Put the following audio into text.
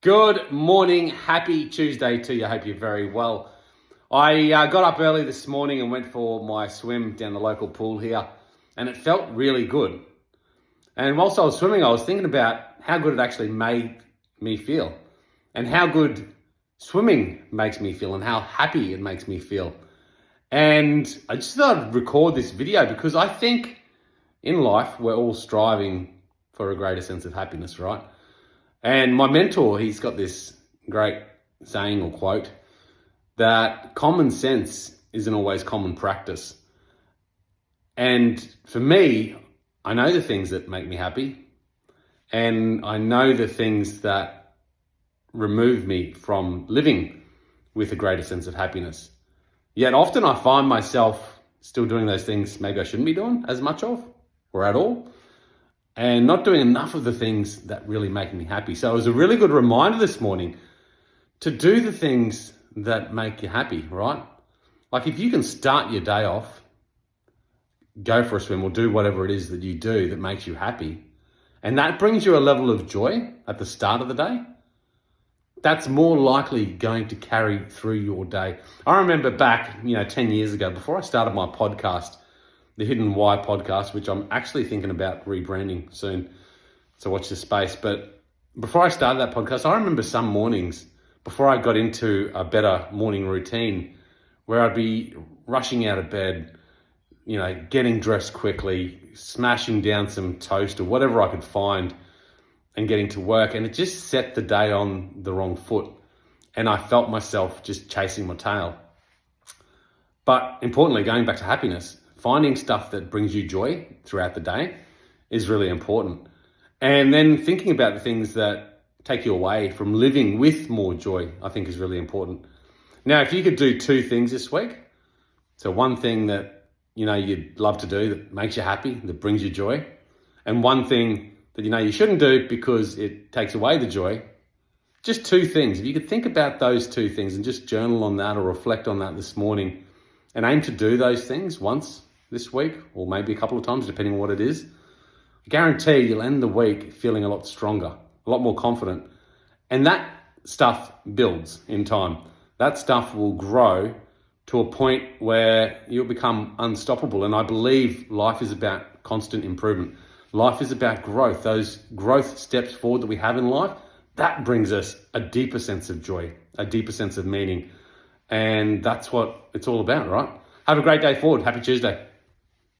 Good morning. Happy Tuesday to you. I hope you're very well. I got up early this morning and went for my swim down the local pool here, and it felt really good. And whilst I was swimming, I was thinking about how good it actually made me feel, and how good swimming makes me feel, and how happy it makes me feel. And I just thought I'd record this video because I think in life we're all striving for a greater sense of happiness, right? And my mentor, he's got this great saying or quote that common sense isn't always common practice. And for me, I know the things that make me happy, and I know the things that remove me from living with a greater sense of happiness. Yet often I find myself still doing those things maybe I shouldn't be doing as much of or at all, and not doing enough of the things that really make me happy. So it was a really good reminder this morning to do the things that make you happy, right? Like if you can start your day off, go for a swim or do whatever it is that you do that makes you happy, and that brings you a level of joy at the start of the day, that's more likely going to carry through your day. I remember back, 10 years ago, before I started my podcast, the Hidden Why podcast, which I'm actually thinking about rebranding soon. So watch this space. But before I started that podcast, I remember some mornings before I got into a better morning routine where I'd be rushing out of bed, getting dressed quickly, smashing down some toast or whatever I could find and getting to work. And it just set the day on the wrong foot. And I felt myself just chasing my tail. But importantly, going back to happiness, finding stuff that brings you joy throughout the day is really important. And then thinking about the things that take you away from living with more joy, I think is really important. Now, if you could do two things this week, so one thing that, you'd love to do that makes you happy, that brings you joy, and one thing that, you shouldn't do because it takes away the joy, just two things. If you could think about those two things and just journal on that or reflect on that this morning and aim to do those things once this week, or maybe a couple of times, depending on what it is, I guarantee you'll end the week feeling a lot stronger, a lot more confident. And that stuff builds in time. That stuff will grow to a point where you'll become unstoppable. And I believe life is about constant improvement. Life is about growth. Those growth steps forward that we have in life, that brings us a deeper sense of joy, a deeper sense of meaning. And that's what it's all about, right? Have a great day forward. Happy Tuesday.